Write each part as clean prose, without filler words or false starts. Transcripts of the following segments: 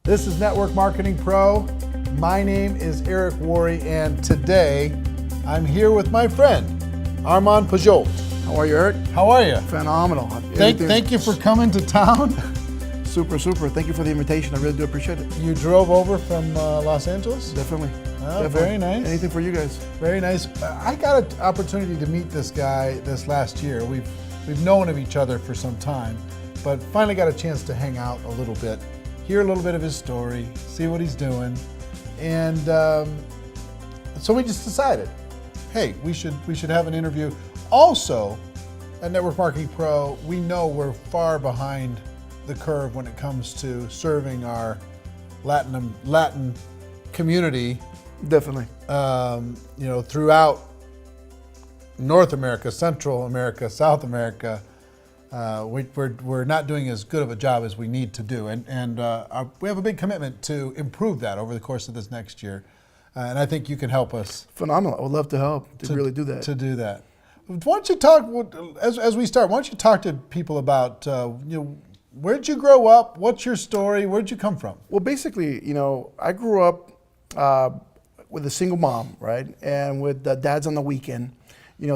This is Network Marketing Pro. My name is Eric Worre, and today I'm here with my friend, Armand Puyolt. How are you, Eric? How are you? Phenomenal. Thank you for coming to town. Super. Thank you for the invitation. I really do appreciate it. You drove over from Los Angeles? Definitely. Oh, very nice. Anything for you guys. Very nice. I got an opportunity to meet this guy this last year. We've known of each other for some time, but finally got a chance to hang out a little bit, hear a little bit of his story, see what he's doing, and so we just decided, hey, we should have an interview. Also, at Network Marketing Pro, we know we're far behind the curve when it comes to serving our Latin community. Definitely. Throughout North America, Central America, South America. We're not doing as good of a job as we need to do, and we have a big commitment to improve that over the course of this next year, and I think you can help us. Phenomenal. I would love to help to really do that. To do that. Why don't you talk, as we start, why don't you talk to people about, where'd you grow up? What's your story? Where'd you come from? Well, basically, I grew up with a single mom, right? And with dads on the weekend.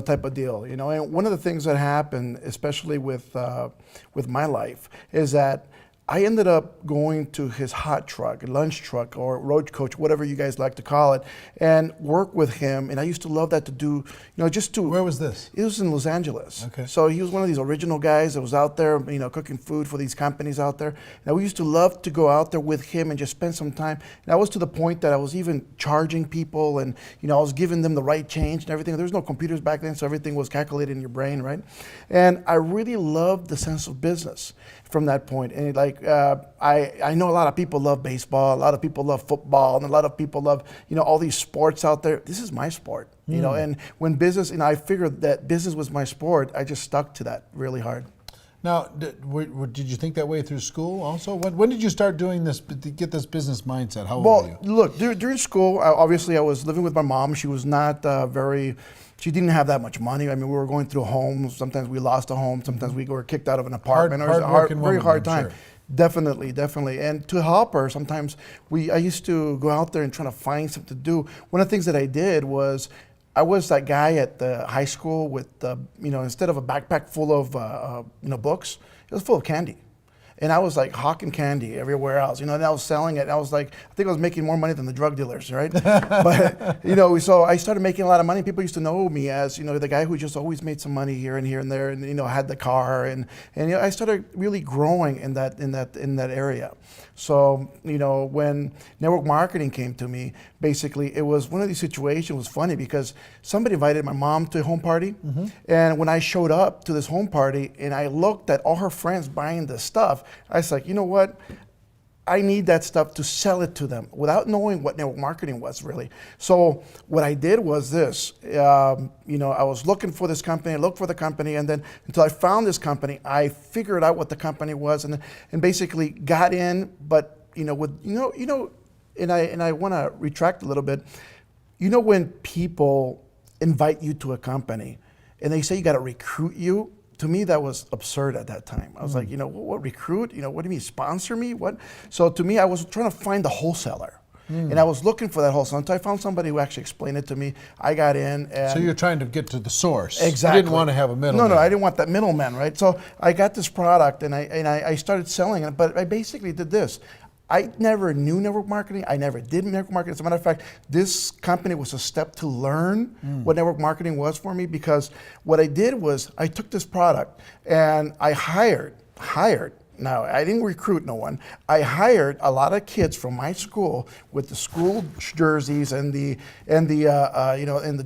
Type of deal, and one of the things that happened, especially with my life, is that I ended up going to his hot truck, lunch truck, or road coach, whatever you guys like to call it, and work with him. And I used to love that to do, just to. Where was this? It was in Los Angeles. Okay. So he was one of these original guys that was out there, cooking food for these companies out there. And we used to love to go out there with him and just spend some time. And I was to the point that I was even charging people, and I was giving them the right change and everything. There was no computers back then, so everything was calculated in your brain, right? And I really loved the sense of business from that point. And I know a lot of people love baseball, a lot of people love football, and a lot of people love, all these sports out there. This is my sport, and when business, I figured that business was my sport, I just stuck to that really hard. Now, did you think that way through school also? When did you start doing this, to get this business mindset? How old were you? Well, look, during school, obviously I was living with my mom. She was not she didn't have that much money. I mean, we were going through homes. Sometimes we lost a home. Sometimes we were kicked out of an apartment. It was a very hard time. Sure. Definitely. And to help her, sometimes I used to go out there and try to find something to do. One of the things that I did was, I was that guy at the high school with, instead of a backpack full of, books, it was full of candy. And I was like hawking candy everywhere else, and I was selling it. I was like, I think I was making more money than the drug dealers, right? But, so I started making a lot of money. People used to know me as, the guy who just always made some money here and there, and, had the car. And I started really growing in that area. So, when network marketing came to me, basically it was one of these situations. It was funny because somebody invited my mom to a home party. Mm-hmm. And when I showed up to this home party and I looked at all her friends buying this stuff, I was like, you know what? I need that stuff to sell it to them without knowing what network marketing was really. So what I did was this, I was looking for this company, I looked for the company, and then until I found this company, I figured out what the company was and basically got in, but and I want to retract a little bit. When people invite you to a company and they say you got to recruit you, to me, that was absurd at that time. I was like, what recruit? What do you mean, sponsor me? What? So to me, I was trying to find the wholesaler. And I was looking for that wholesaler until I found somebody who actually explained it to me. I got in. And so you're trying to get to the source. Exactly. You didn't want to have a middleman. No, I didn't want that middleman, right? So I got this product and I started selling it, but I basically did this. I never knew network marketing. I never did network marketing. As a matter of fact, this company was a step to learn what network marketing was for me, because what I did was I took this product and I hired. Now, I didn't recruit no one. I hired a lot of kids from my school with the school jerseys and the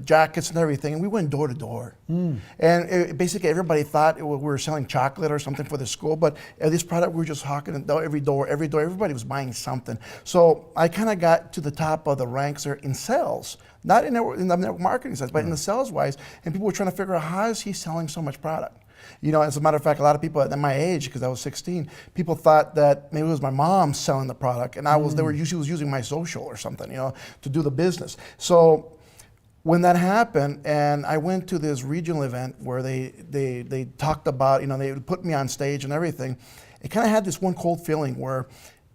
jackets and everything, and we went door to door. And basically, everybody thought we were selling chocolate or something for the school, but this product we were just hawking it every door. Everybody was buying something. So I kind of got to the top of the ranks there in sales. Not in the network marketing sense, but in the sales wise, and people were trying to figure out, how is he selling so much product? As a matter of fact, a lot of people at my age, because I was 16, people thought that maybe it was my mom selling the product, and they were usually using my social or something, to do the business. So when that happened, and I went to this regional event where they talked about, they put me on stage and everything, it kind of had this one cold feeling where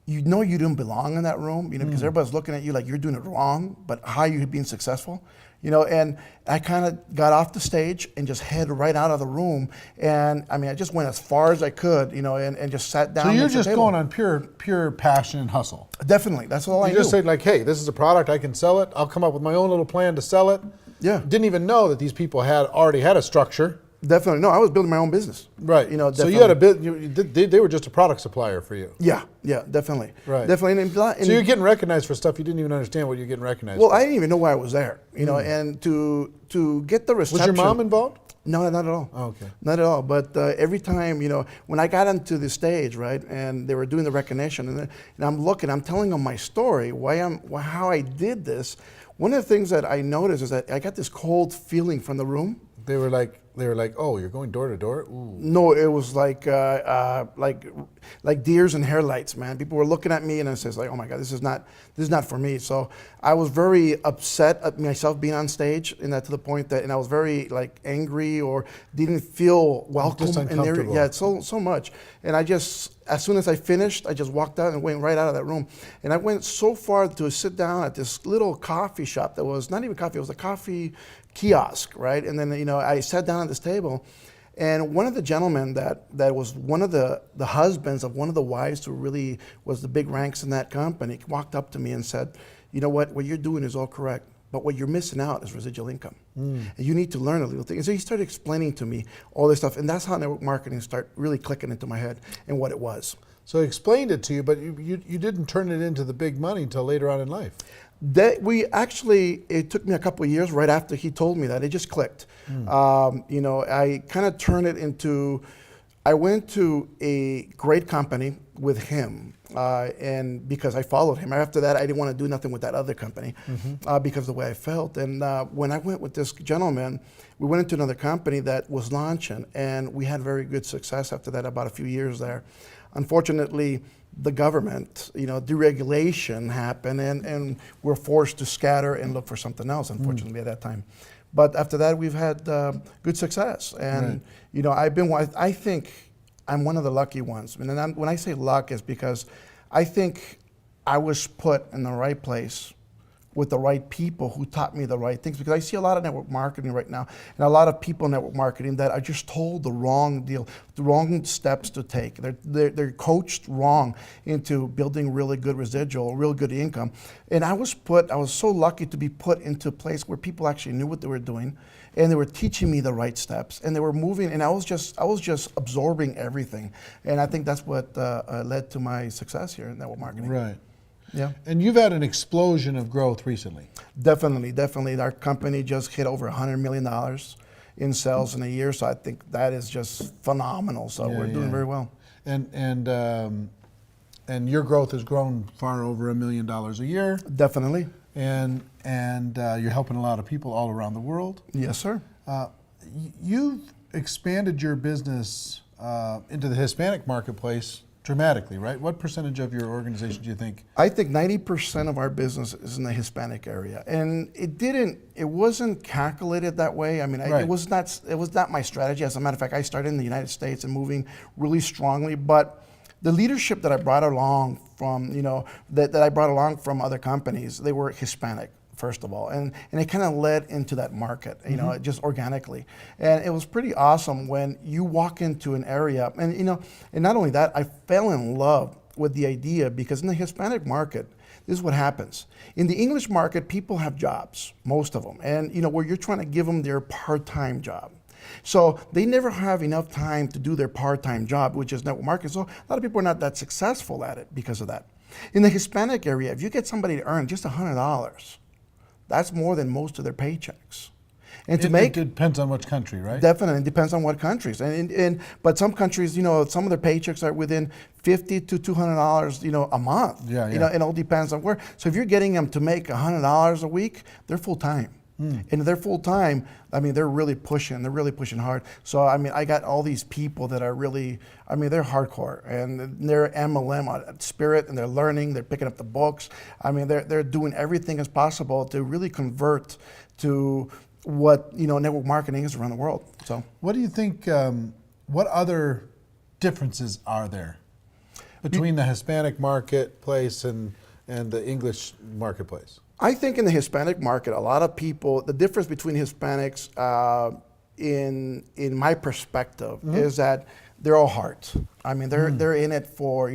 you know you didn't belong in that room, you know, because everybody's looking at you like you're doing it wrong, but how you being successful, you know. And I kind of got off the stage and just headed right out of the room. And I mean, I just went as far as I could, you know, and just sat down. So you're just going on pure passion and hustle. Definitely, that's all I knew. You just said like, hey, this is a product, I can sell it. I'll come up with my own little plan to sell it. Yeah. Didn't even know that these people already had a structure. Definitely, no. I was building my own business. Right. You know. So definitely. you had a bit. They were just a product supplier for you. Yeah. Yeah. Definitely. Right. Definitely. So you're getting recognized for stuff you didn't even understand what you're getting recognized. Well, for. I didn't even know why I was there. You know, and to get the reception. Was your mom involved? No, not at all. Oh, okay. Not at all. But every time, you know, when I got onto the stage, right, and they were doing the recognition, and I'm telling them my story, how I did this. One of the things that I noticed is that I got this cold feeling from the room. They were like, oh, you're going door to door? Ooh. No, it was like deers and headlights, man. People were looking at me, and I says like, oh my God, this is not for me. So I was very upset at myself being on stage, and that to the point that, and I was very like angry or didn't feel welcome just in there. Yeah, so much. And I just, as soon as I finished, I just walked out and went right out of that room. And I went so far to sit down at this little coffee shop that was not even coffee, it was a coffee kiosk, right? And then, you know, I sat down at this table, and one of the gentlemen that was one of the husbands of one of the wives who really was the big ranks in that company walked up to me and said, you know what you're doing is all correct, but what you're missing out is residual income. And you need to learn a little thing. And so he started explaining to me all this stuff, and that's how network marketing started really clicking into my head and what it was. So he explained it to you, but you didn't turn it into the big money until later on in life. It took me a couple of years right after he told me that. It just clicked. You know, I kind of turned it into, I went to a great company with him, and because I followed him. After that, I didn't want to do nothing with that other company because of the way I felt. And when I went with this gentleman, we went into another company that was launching, and we had very good success after that, about a few years there. Unfortunately, the government, you know, deregulation happened, and we're forced to scatter and look for something else, unfortunately, at that time. But after that, we've had good success. And, you know, I think I'm one of the lucky ones. And when I say luck, it's because I think I was put in the right place with the right people who taught me the right things, because I see a lot of network marketing right now, and a lot of people in network marketing that are just told the wrong deal, the wrong steps to take. They're coached wrong into building really good residual, real good income. And I was so lucky to be put into a place where people actually knew what they were doing, and they were teaching me the right steps, and they were moving, and I was just absorbing everything. And I think that's what led to my success here in network marketing. Right. Yeah. And you've had an explosion of growth recently. Definitely. Our company just hit over $100 million in sales in a year, so I think that is just phenomenal. So we're doing very well. And your growth has grown far over $1 million a year. Definitely. And you're helping a lot of people all around the world. Yes, sir. You've expanded your business into the Hispanic marketplace dramatically, right? What percentage of your organization do you think? I think 90% of our business is in the Hispanic area, and it wasn't calculated that way. I mean, it was not my strategy. As a matter of fact, I started in the United States and moving really strongly, but the leadership that I brought along from, you know, that I brought along from other companies, they were Hispanic, first of all, and it kind of led into that market, you know, just organically. And it was pretty awesome when you walk into an area, and you know, and not only that, I fell in love with the idea, because in the Hispanic market, this is what happens. In the English market, people have jobs, most of them, and you know, where you're trying to give them their part-time job. So they never have enough time to do their part-time job, which is network marketing. So a lot of people are not that successful at it because of that. In the Hispanic area, if you get somebody to earn just $100, that's more than most of their paychecks. And it depends on which country, right? Definitely, it depends on what countries. But some countries, you know, some of their paychecks are within $50 to $200, you know, a month. Yeah. You know, it all depends on where. So if you're getting them to make $100 a week, they're full time. And they're full time. I mean, they're really pushing. They're really pushing hard. So I mean, I got all these people that are really, I mean, they're hardcore, and they're MLM at spirit, and they're learning. They're picking up the books. I mean, they're doing everything as possible to really convert to what, you know, network marketing is around the world. So what do you think? What other differences are there? between the Hispanic marketplace and the English marketplace? I think in the Hispanic market, a lot of people, the difference between Hispanics, in my perspective, is that they're all hearts. I mean, they're in it for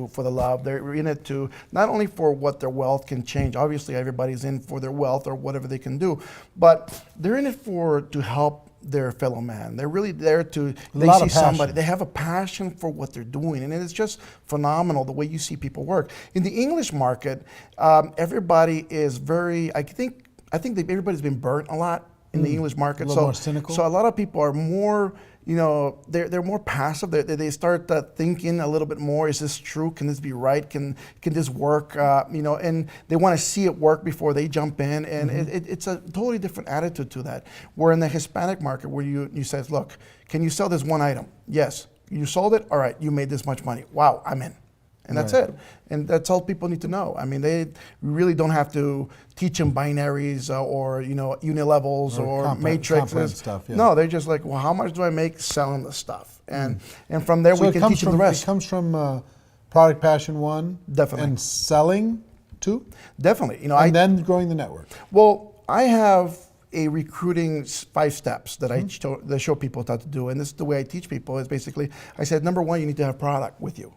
for the love. They're in it to not only for what their wealth can change. Obviously, everybody's in for their wealth or whatever they can do, but they're in it to help their fellow man. They're really there to, they see somebody, they have a passion for what they're doing, and it's just phenomenal the way you see people work. In the English market, everybody is very, I think that everybody's been burnt a lot in the English market. A little more cynical? So a lot of people are more, they're more passive. They start thinking a little bit more. Is this true? Can this be right? Can this work? And they want to see it work before they jump in. And it's a totally different attitude to that. Where in the Hispanic market, where you say, look, can you sell this one item? Yes. You sold it? All right. You made this much money. Wow, I'm in. And that's it. And that's all people need to know. I mean, they really don't have to teach them binaries or unilevels or matrices. Stuff, yeah. No, they're just like, well, how much do I make selling the stuff? And from there, we can teach them the rest. It comes from product passion, one. Definitely. And selling, two. Definitely. And then growing the network. Well, I have a recruiting 5 steps that I show people how to do. And this is the way I teach people is basically, I said, number 1, you need to have product with you.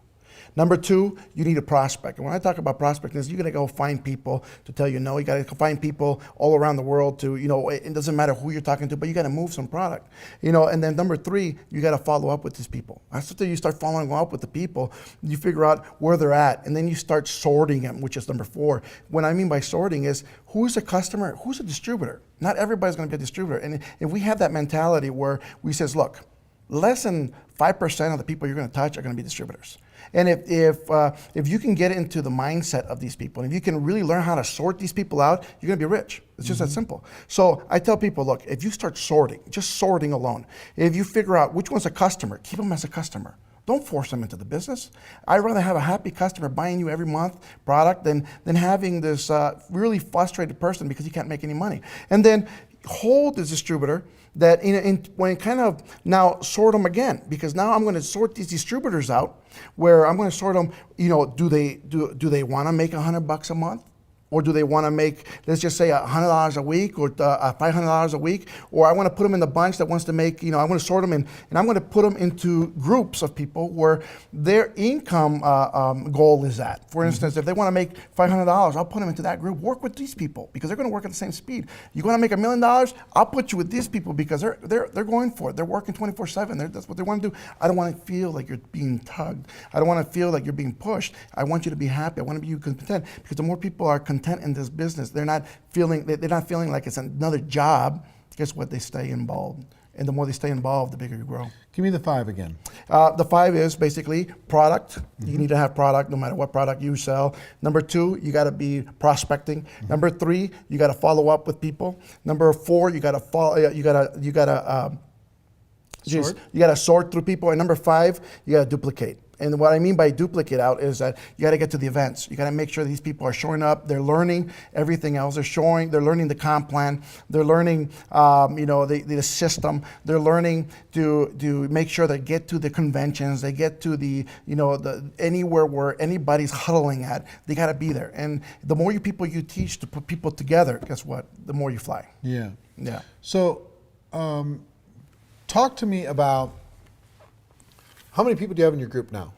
Number 2, you need a prospect. And when I talk about prospecting, you're gonna go find people to tell you no. You gotta find people all around the world to, it doesn't matter who you're talking to, but you gotta move some product. And then number 3, you gotta follow up with these people. After you start following up with the people, you figure out where they're at, and then you start sorting them, which is number 4. What I mean by sorting is, who's a customer, who's a distributor? Not everybody's gonna be a distributor. And if we have that mentality where we says, look, less than 5% of the people you're gonna touch are gonna be distributors. And if you can get into the mindset of these people, and if you can really learn how to sort these people out, you're gonna be rich. It's just that simple. So I tell people, look, if you start sorting, just sorting alone, if you figure out which one's a customer, keep them as a customer. Don't force them into the business. I'd rather have a happy customer buying you every month product than having this really frustrated person because he can't make any money. And then hold the distributor that when kind of now sort them again, because now I'm going to sort these distributors out where I'm going to sort them, do they want to make $100 a month? Or do they want to make, let's just say $100 a week or $500 a week? Or I want to put them in the bunch that wants to make, I want to sort them in, and I'm going to put them into groups of people where their income goal is at. For instance, if they want to make $500, I'll put them into that group. Work with these people because they're going to work at the same speed. You want to make $1 million? I'll put you with these people because they're going for it. They're working 24/7. That's what they want to do. I don't want to feel like you're being tugged. I don't want to feel like you're being pushed. I want you to be happy. I want to be content because the more people are content in this business, they're not feeling like it's another job. Guess what? They stay involved, and the more they stay involved, the bigger you grow. Give me the 5 again. The 5 is basically product. You need to have product, no matter what product you sell. Number 2, you got to be prospecting. Number 3, you got to follow up with people. Number 4, you got to follow. You got to sort through people. And number 5, you got to duplicate. And what I mean by duplicate out is that you got to get to the events. You got to make sure these people are showing up. They're learning everything else. They're learning the comp plan. They're learning, the system. They're learning to make sure they get to the conventions. They get to the anywhere where anybody's huddling at. They got to be there. And the more people you teach to put people together, guess what? The more you fly. Yeah. Yeah. So, talk to me about. How many people do you have in your group now,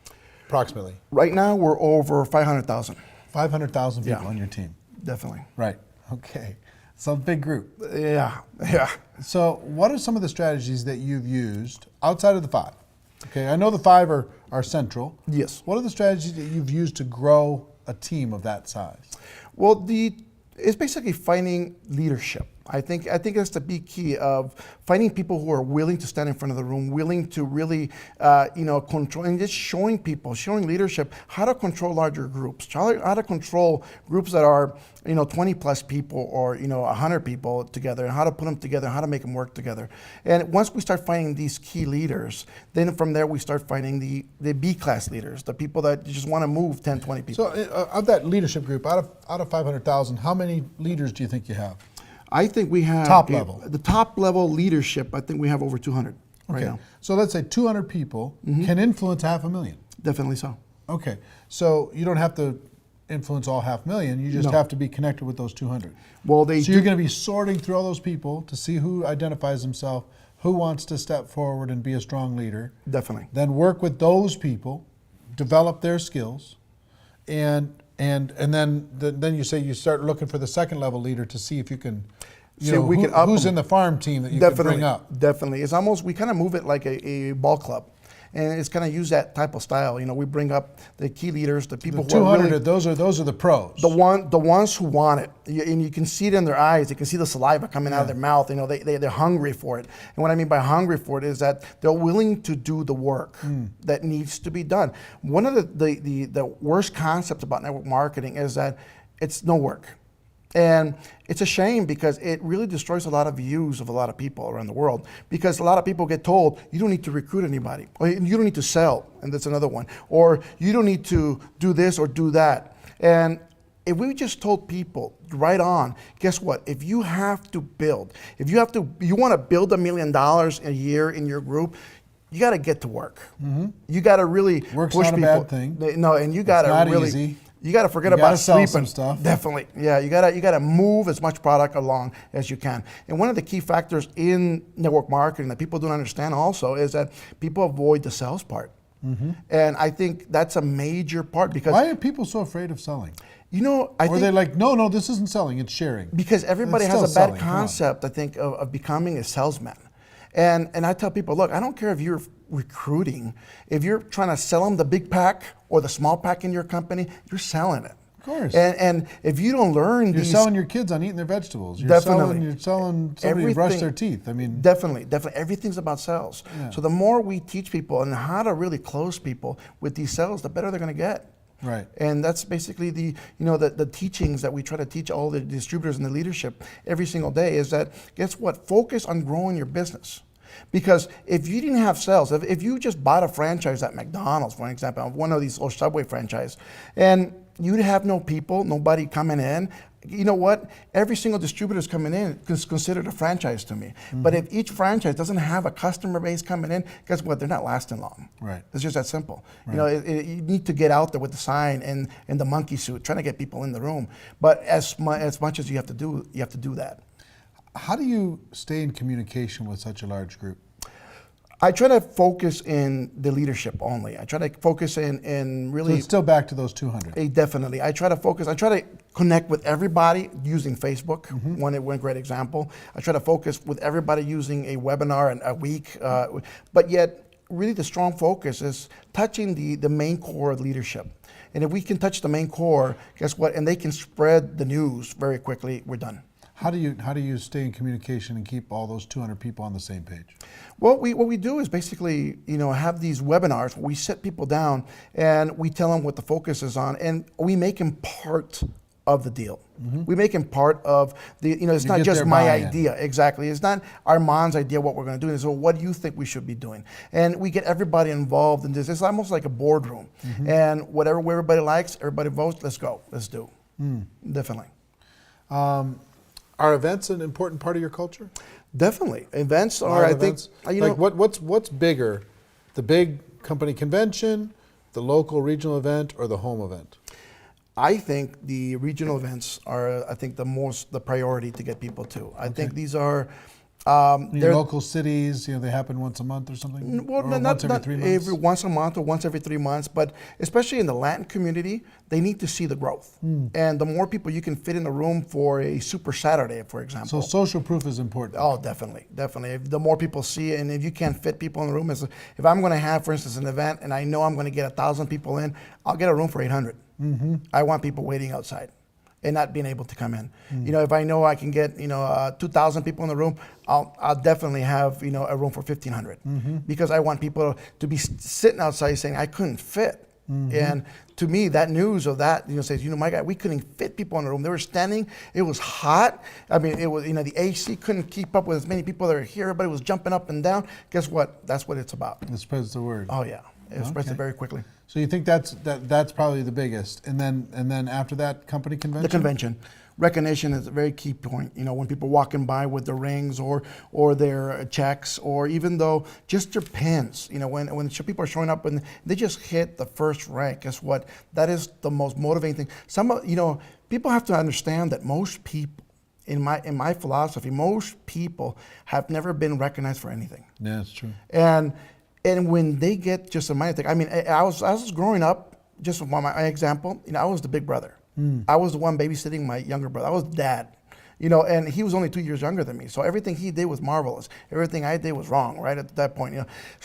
approximately? Right now, we're over 500,000. 500,000 people on your team? Definitely. Right, okay. So a big group. Yeah. So what are some of the strategies that you've used outside of the 5? Okay, I know the 5 are central. Yes. What are the strategies that you've used to grow a team of that size? Well, it's basically finding leadership. I think that's the big key of finding people who are willing to stand in front of the room, willing to really, control, and just showing leadership how to control larger groups, how to control groups that are, 20 plus people or, 100 people together, and how to put them together, how to make them work together. And once we start finding these key leaders, then from there we start finding the B-class leaders, the people that just want to move 10, 20 people. So of that leadership group, out of 500,000, how many leaders do you think you have? I think we have top level. The top level leadership. I think we have over 200 right now. So let's say 200 people can influence 500,000. Definitely so. Okay, so you don't have to influence all 500,000. You just have to be connected with those 200. Well, so you're going to be sorting through all those people to see who identifies himself, who wants to step forward and be a strong leader. Definitely. Then work with those people, develop their skills, and then you say you start looking for the second level leader to see if you can. Who's in the farm team that you can bring up? Definitely. It's almost, we kind of move it like a ball club. And it's kind of use that type of style. We bring up the key leaders, the people who are really, those are the pros. The ones who want it. And you can see it in their eyes. You can see the saliva coming out of their mouth. They're hungry for it. And what I mean by hungry for it is that they're willing to do the work that needs to be done. One of the worst concepts about network marketing is that it's no work. And it's a shame because it really destroys a lot of views of a lot of people around the world, because a lot of people get told you don't need to recruit anybody, or you don't need to sell, and that's another one, or you don't need to do this or do that. And if we just told people right on, guess what? If you have to build, you want to build $1 million a year in your group, you got to get to work. You got to really Work's push not people. A bad thing. No, and you got to really. Easy. You got to forget about sleeping. Some stuff. Definitely, yeah. You got to move as much product along as you can. And one of the key factors in network marketing that people don't understand also is that people avoid the sales part. And I think that's a major part, because why are people so afraid of selling? I think they're like, no, this isn't selling, it's sharing. Because everybody has a bad concept, I think, of becoming a salesman. And I tell people, look, I don't care if you're recruiting, if you're trying to sell them the big pack or the small pack in your company, you're selling it. Of course. And if you don't learn you're selling your kids on eating their vegetables. You're selling somebody to brush their teeth. I mean, definitely. Everything's about sales. Yeah. So the more we teach people on how to really close people with these sales, the better they're going to get. Right. And that's basically the teachings that we try to teach all the distributors and the leadership every single day, is that, guess what? Focus on growing your business. Because if you didn't have sales, if you just bought a franchise at McDonald's, for example, one of these or Subway franchise, and you'd have no people, nobody coming in, you know what? Every single distributor is coming in is considered a franchise to me. But if each franchise doesn't have a customer base coming in, guess what? They're not lasting long. Right. It's just that simple. Right. You need to get out there with the sign and the monkey suit, trying to get people in the room. But as much as you have to do that. How do you stay in communication with such a large group? I try to focus in the leadership only. I try to focus in really. So it's still back to those 200. Definitely. I try to connect with everybody using Facebook, one great example. I try to focus with everybody using a webinar a week, but yet really the strong focus is touching the main core of leadership. And if we can touch the main core, guess what? And they can spread the news very quickly, we're done. How do you stay in communication and keep all those 200 people on the same page? Well, what we do is basically, have these webinars where we sit people down and we tell them what the focus is on, and we make them part of the deal. We make them part of the, it's not just my idea. Exactly. It's not Armand's idea what we're going to do. It's, well, what do you think we should be doing? And we get everybody involved in this. It's almost like a boardroom. And whatever everybody likes, everybody votes, let's go, let's do. Definitely. Are events an important part of your culture? Definitely. Events are, I think, what's bigger, the big company convention, the local regional event, or the home event? I think the regional events are, the priority to get people to. I think these are... Your local cities, they happen once a month or something? Well, or not every 3 months? Once a month or once every 3 months, but especially in the Latin community, they need to see the growth. And the more people you can fit in a room for a Super Saturday, for example. So social proof is important. Oh, definitely. If the more people see it, and if you can't fit people in the room, if I'm going to have, for instance, an event and I know I'm going to get 1,000 people in, I'll get a room for 800. I want people waiting outside and not being able to come in. If I know I can get 2,000 people in the room, I'll definitely have a room for 1,500 because I want people to be sitting outside saying I couldn't fit. And to me, that news of that says my God, we couldn't fit people in the room. They were standing. It was hot. I mean, it was the AC couldn't keep up with as many people that are here. Everybody was jumping up and down. Guess what? That's what it's about. It spreads the word. Oh yeah. It spreads it very quickly. So you think that's probably the biggest, and then after that, company convention. The convention. Recognition is a very key point. You know, when people walking by with their rings or their checks, or even though just their pins. You know, when people are showing up and they just hit the first rank, guess what? That is the most motivating thing. People have to understand that most people, in my philosophy, most people have never been recognized for anything. Yeah, that's true. And when they get just a minor thing, I mean, I was growing up. Just one my example, I was the big brother. I was the one babysitting my younger brother. I was dad, and he was only 2 years younger than me. So everything he did was marvelous. Everything I did was wrong, right at that point,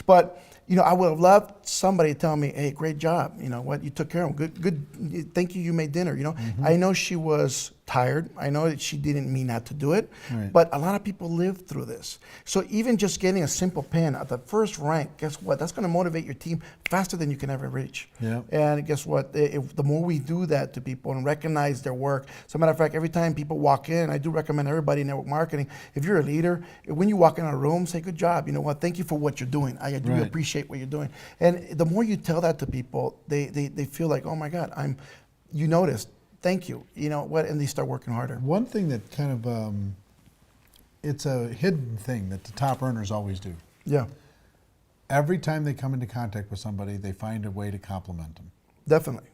But I would have loved somebody to tell me, "Hey, great job. You know what? You took care of him. Good. Thank you. You made dinner." I know she was tired. I know that she didn't mean not to do it, but a lot of people live through this. So even just getting a simple pin at the first rank, guess what? That's going to motivate your team faster than you can ever reach. Yeah. And guess what? The more we do that to people and recognize their work. As a matter of fact, every time people walk in, I do recommend everybody in network marketing, if you're a leader, when you walk in a room, say, "Good job. You know what? Thank you for what you're doing. I do appreciate what you're doing." And the more you tell that to people, they feel like, "Oh my God, you noticed. Thank you." And they start working harder. One thing that kind of, it's a hidden thing that the top earners always do. Yeah. Every time they come into contact with somebody, they find a way to compliment them. Definitely.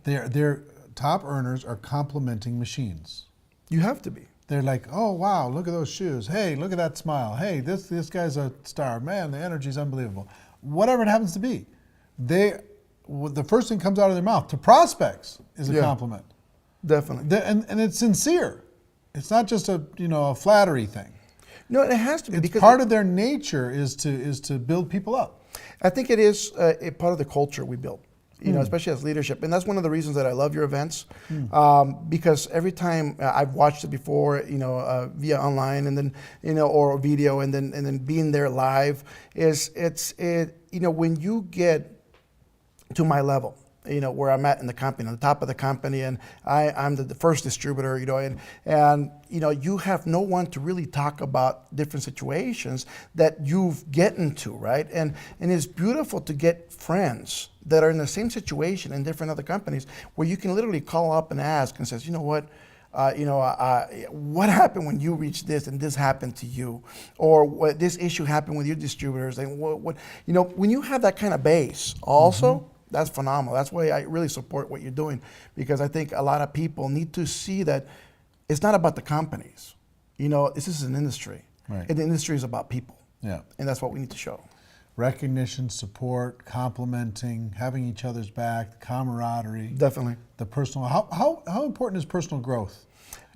Their top earners are complimenting machines. You have to be. They're like, "Oh, wow, look at those shoes. Hey, look at that smile. Hey, this guy's a star. Man, the energy's unbelievable." Whatever it happens to be. The first thing comes out of their mouth to prospects is a compliment. Definitely. And it's sincere. It's not just a flattery thing. No, it has to be, because part of their nature is to build people up. I think it is a part of the culture we build, especially as leadership. And that's one of the reasons that I love your events, because every time I've watched it before, via online and then, or video, and then being there live, when you get to my level, where I'm at in the company, on the top of the company, and I'm the first distributor, and you have no one to really talk about different situations that you've get into, right? And it's beautiful to get friends that are in the same situation in different other companies, where you can literally call up and ask and says, what happened when you reached this and this happened to you, or what this issue happened with your distributors, and when you have that kind of base also. That's phenomenal. That's why I really support what you're doing, because I think a lot of people need to see that it's not about the companies. This is an industry, and the industry is about people. Yeah, and that's what we need to show. Recognition, support, complimenting, having each other's back, camaraderie. Definitely. The personal. How important is personal growth?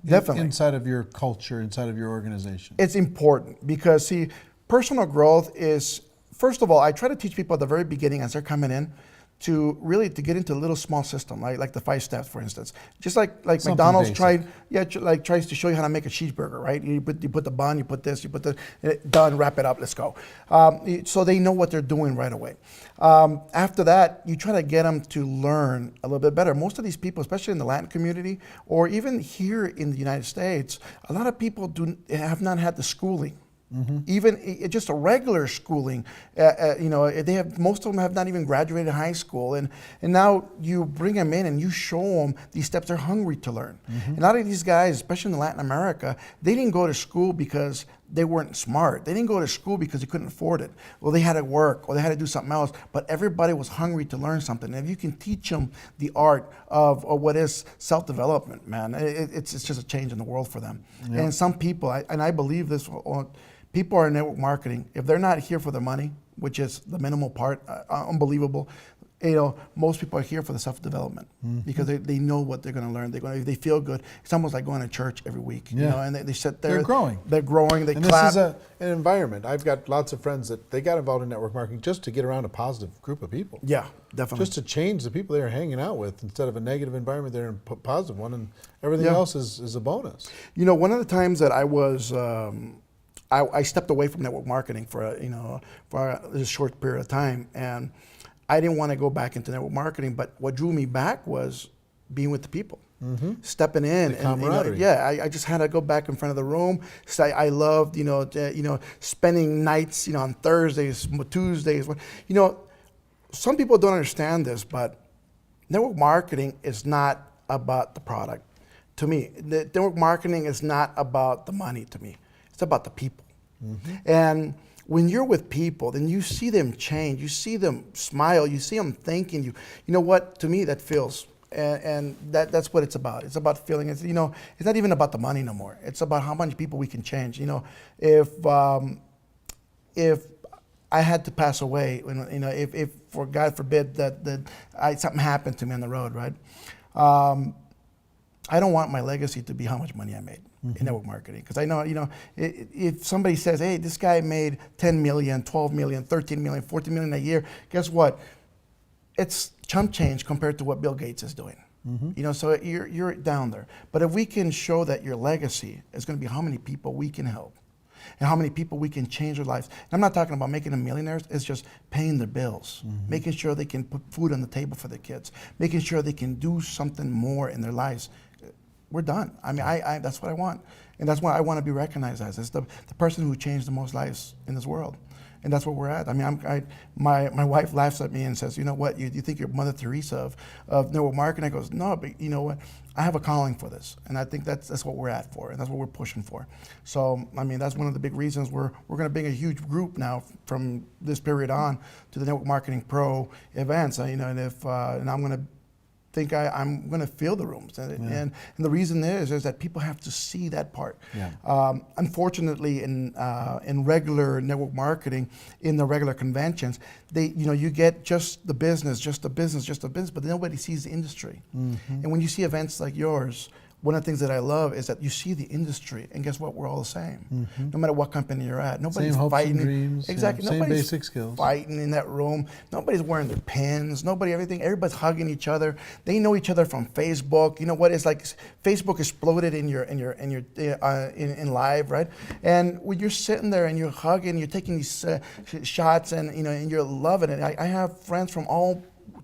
Definitely. Inside of your culture, inside of your organization. It's important because, see, personal growth is, first of all, I try to teach people at the very beginning as they're coming in to get into a little small system, like the 5 steps, for instance. Just like McDonald's tries to show you how to make a cheeseburger, right? You put the bun, you put this, done, wrap it up, let's go. So they know what they're doing right away. After that, you try to get them to learn a little bit better. Most of these people, especially in the Latin community, or even here in the United States, a lot of people have not had the schooling. Even just a regular schooling, most of them have not even graduated high school, and now you bring them in and you show them these steps. They're hungry to learn. And a lot of these guys, especially in Latin America, they didn't go to school because they weren't smart. They didn't go to school because they couldn't afford it, or they had to work, or they had to do something else. But everybody was hungry to learn something. And if you can teach them the art of what is self-development, man, it's just a change in the world for them. Yep. And some people, and I believe this. People are in network marketing. If they're not here for the money, which is the minimal part, unbelievable, most people are here for the self-development because they know what they're going to learn. They feel good. It's almost like going to church every week, and they sit there. They're growing. They and clap. This is an environment. I've got lots of friends that they got involved in network marketing just to get around a positive group of people. Yeah, definitely. Just to change the people they're hanging out with. Instead of a negative environment, they're in a positive one, and everything else is a bonus. One of the times that I was... I stepped away from network marketing for a short period of time, and I didn't want to go back into network marketing. But what drew me back was being with the people, stepping in, the camaraderie. I just had to go back in front of the room. So I loved spending nights on Thursdays, Tuesdays. some people don't understand this, but network marketing is not about the product. To me, the network marketing is not about the money to me. It's about the people. And when you're with people, then you see them change. You see them smile. You see them thanking you. You know what? To me, that feels, and that's what it's about. It's about feeling. It's, you know, it's not even about the money no more. It's about how many people we can change. You know, if I had to pass away, you know, if for God forbid that something happened to me on the road, right? I don't want my legacy to be how much money I made in network marketing, because I know, you know, if somebody says, hey, this guy made 10 million, 12 million, 13 million, 14 million a year, guess what? It's chump change compared to what Bill Gates is doing. You know, so you're down there. But if we can show that your legacy is going to be how many people we can help, and how many people we can change their lives. And I'm not talking about making them millionaires. It's just paying their bills, making sure they can put food on the table for their kids, making sure they can do something more in their lives. We're done. I mean, I that's what I want. And that's what I want to be recognized as the person who changed the most lives in this world. And that's where we're at. I mean, my wife laughs at me and says, you know what, you think you're Mother Teresa of network marketing? I goes, no, but you know what? I have a calling for this. And I think that's what we're at for, and that's what we're pushing for. So, I mean, that's one of the big reasons we're going to bring a huge group now from this period on to the Network Marketing Pro events. You know, and I'm going to I'm going to fill the rooms, and the reason is that people have to see that part. Unfortunately, in regular network marketing, in the regular conventions, you get just the business, but nobody sees the industry. And when you see events like yours, one of the things that I love is that you see the industry, and guess what? We're all the same. No matter what company you're at, nobody's same hopes fighting. And dreams, exactly. Same Nobody's basic skills. Fighting in that room. Nobody's wearing their pins. Everybody's hugging each other. They know each other from Facebook. You know what? It's like Facebook exploded in live, right? And when you're sitting there and you're hugging, you're taking these shots, and and you're loving it. I have friends from all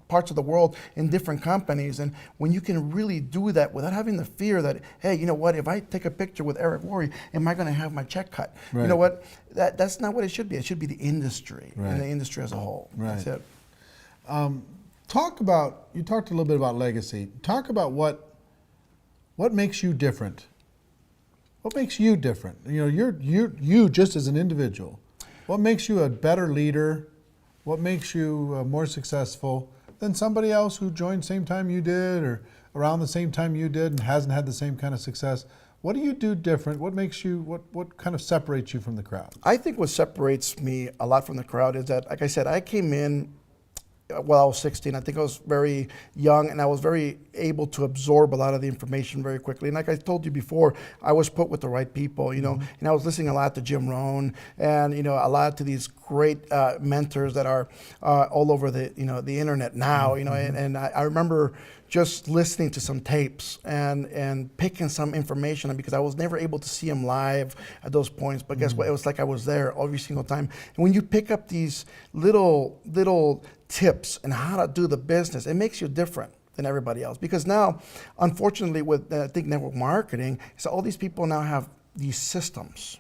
parts of the world in different companies, and when you can really do that without having the fear that, hey, you know what, if I take a picture with Eric Worre, am I going to have my check cut? You know what, that's not what it should be. It should be the industry and the industry as a whole. That's it. You talked a little bit about legacy. Talk about what makes you different. What makes you different? You just as an individual. What makes you a better leader? What makes you more successful than somebody else who joined same time you did, or around the same time you did and hasn't had the same kind of success? What do you do different? What makes you, what kind of separates you from the crowd? I think what separates me a lot from the crowd is that, like I said, I came in I was 16. I think I was very young, and I was very able to absorb a lot of the information very quickly. And like I told you before, I was put with the right people, and I was listening a lot to Jim Rohn, and a lot to these great mentors that are all over the the internet now. And I remember just listening to some tapes and picking some information, because I was never able to see them live at those points. But guess what? It was like I was there every single time. And when you pick up these little tips and how to do the business, it makes you different than everybody else. Because now, unfortunately, with I think network marketing, so all these people now have these systems,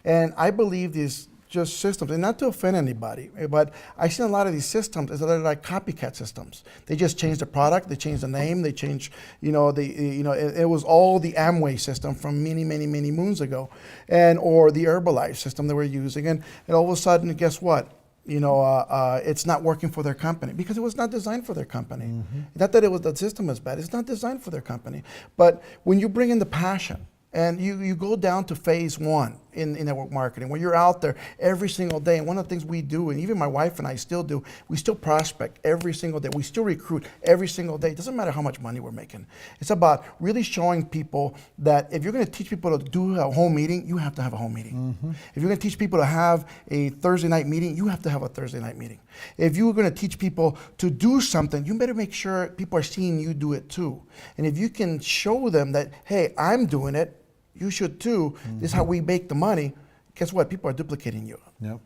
and I believe these just systems, and not to offend anybody, but I see a lot of these systems as they're like copycat systems. They just change the product, they change the name, they change, it was all the Amway system from many moons ago, or the Herbalife system they were using, and all of a sudden, guess what? It's not working for their company because it was not designed for their company. Not that the system was bad, it's not designed for their company. But when you bring in the passion, and you go down to phase one in network marketing, where you're out there every single day. And one of the things we do, and even my wife and I still do, we still prospect every single day. We still recruit every single day. It doesn't matter how much money we're making. It's about really showing people that if you're going to teach people to do a home meeting, you have to have a home meeting. If you're going to teach people to have a Thursday night meeting, you have to have a Thursday night meeting. If you're going to teach people to do something, you better make sure people are seeing you do it too. And if you can show them that, hey, I'm doing it, you should too. This is how we make the money. Guess what? People are duplicating you. Yep.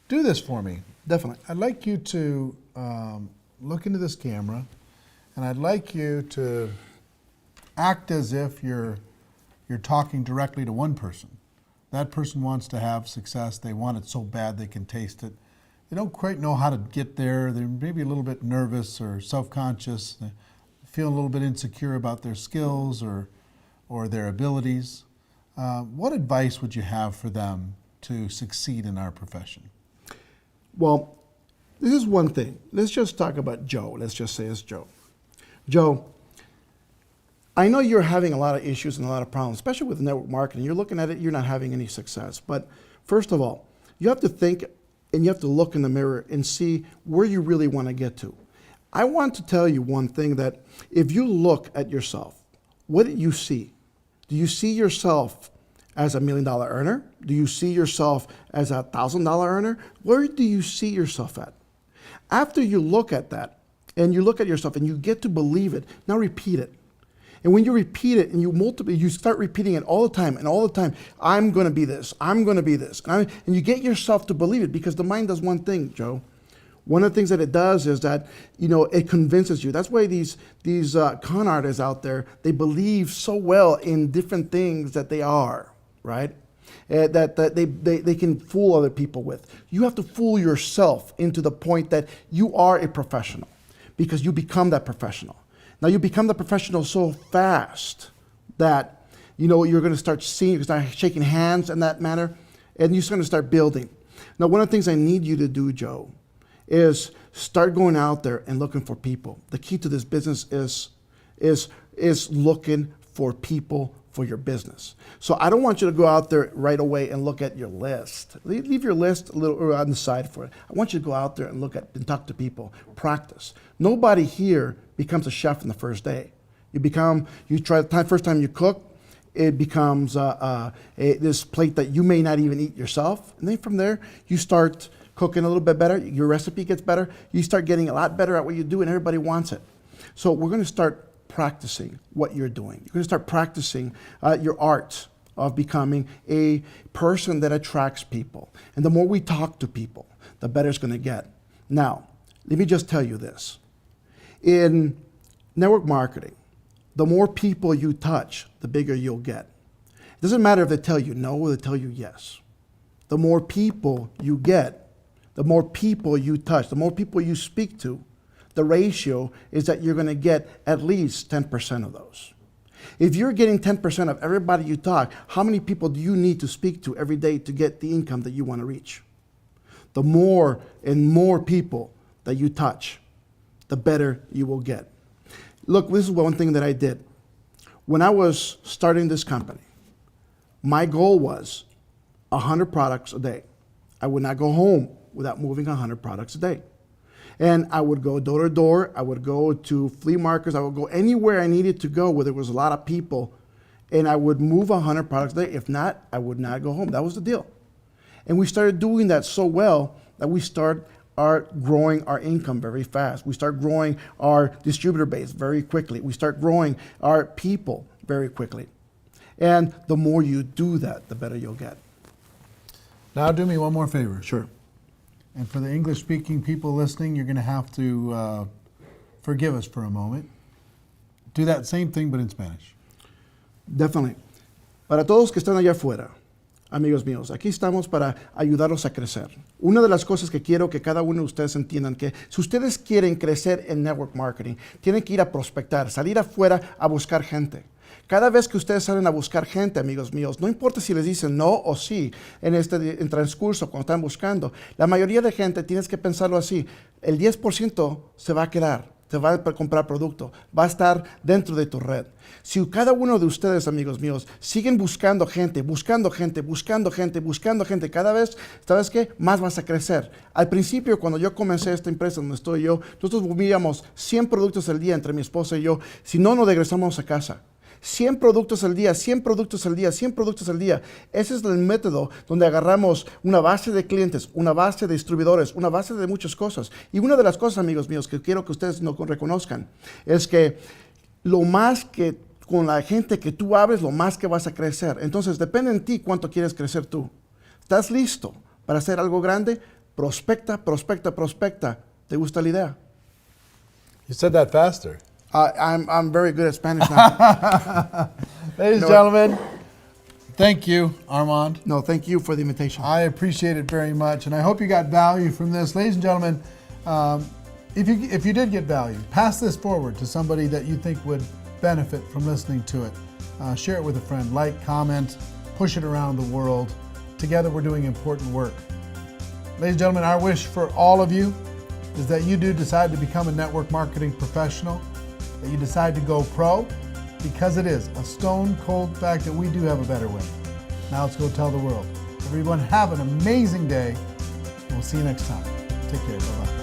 Do this for me. Definitely. I'd like you to look into this camera, and I'd like you to act as if you're talking directly to one person. That person wants to have success. They want it so bad they can taste it. they don't quite know how to get there. They're maybe a little bit nervous or self-conscious. They feel a little bit insecure about their skills or their abilities. What advice would you have for them to succeed in our profession? Well, this is one thing. Let's just talk about Joe. Let's just say it's Joe. Joe, I know you're having a lot of issues and a lot of problems, especially with network marketing. You're looking at it, you're not having any success. But first of all, you have to think and you have to look in the mirror and see where you really want to get to. I want to tell you one thing, that if you look at yourself, what do you see? Do you see yourself as $1 million earner? Do you see yourself as a $1,000 earner? Where do you see yourself at? After you look at that and you look at yourself and you get to believe it, now repeat it. And when you repeat it and you start repeating it all the time and all the time, I'm going to be this, I'm going to be this. And you get yourself to believe it, because the mind does one thing, Joe. One of the things that it does is that, it convinces you. That's why these con artists out there, they believe so well in different things that they are, right? That they can fool other people with. You have to fool yourself into the point that you are a professional, because you become that professional. Now you become the professional so fast that, you're going to start seeing, start shaking hands in that manner, and you're going to start building. Now, one of the things I need you to do, Joe, is start going out there and looking for people. The key to this business is looking for people for your business. So I don't want you to go out there right away and look at your list. Leave your list a little on the side for it. I want you to go out there and look at and talk to people. Practice. Nobody here becomes a chef in the first day. First time you cook, it becomes this plate that you may not even eat yourself. And then from there, you start cooking a little bit better. Your recipe gets better. You start getting a lot better at what you do, and everybody wants it. So we're going to start practicing what you're doing. You're going to start practicing your art of becoming a person that attracts people. And the more we talk to people, the better it's going to get. Now, let me just tell you this. In network marketing, the more people you touch, the bigger you'll get. It doesn't matter if they tell you no or they tell you yes. The more people you get, the more people you touch, the more people you speak to, the ratio is that you're going to get at least 10% of those. If you're getting 10% of everybody you talk, how many people do you need to speak to every day to get the income that you want to reach? The more and more people that you touch, the better you will get. Look, this is one thing that I did. When I was starting this company, my goal was 100 products a day. I would not go home without moving 100 products a day. And I would go door to door. I would go to flea markets. I would go anywhere I needed to go where there was a lot of people. And I would move 100 products a day. If not, I would not go home. That was the deal. And we started doing that so well that we started growing our income very fast. We start growing our distributor base very quickly. We start growing our people very quickly. And the more you do that, the better you'll get. Now do me one more favor. Sure. And for the English-speaking people listening, you're going to have to forgive us for a moment. Do that same thing, but in Spanish. Definitely. Para todos que están allá afuera, amigos míos, aquí estamos para ayudarlos a crecer. Una de las cosas que quiero que cada uno de ustedes entiendan, que si ustedes quieren crecer en network marketing, tienen que ir a prospectar, salir afuera a buscar gente. Cada vez que ustedes salen a buscar gente, amigos míos, no importa si les dicen no o sí en transcurso, cuando están buscando, la mayoría de gente, tienes que pensarlo así, el 10% se va a quedar, te va a comprar producto, va a estar dentro de tu red. Si cada uno de ustedes, amigos míos, siguen buscando gente, cada vez, ¿sabes qué? Más vas a crecer. Al principio, cuando yo comencé esta empresa donde estoy yo, nosotros movíamos 100 productos al día entre mi esposa y yo, si no, nos regresamos a casa. 100 productos al día, 100 productos al día, 100 productos al día. Ese es el método donde agarramos una base de clientes, una base de distribuidores, una base de muchas cosas. Y una de las cosas, amigos míos, que quiero que ustedes no reconozcan, es que lo más que con la gente que tú hables, lo más que vas a crecer. Entonces, depende en ti cuánto quieres crecer tú. ¿Estás listo para hacer algo grande? Prospecta, prospecta, prospecta. ¿Te gusta la idea? You said that faster. I'm very good at Spanish now. Ladies and gentlemen, Thank you, Armand. No, thank you for the invitation. I appreciate it very much, and I hope you got value from this. Ladies and gentlemen, if you did get value, pass this forward to somebody that you think would benefit from listening to it. Share it with a friend, like, comment, push it around the world. Together we're doing important work. Ladies and gentlemen, our wish for all of you is that you do decide to become a network marketing professional, that you decide to go pro, because it is a stone cold fact that we do have a better way. Now let's go tell the world. Everyone have an amazing day. We'll see you next time. Take care. Bye-bye.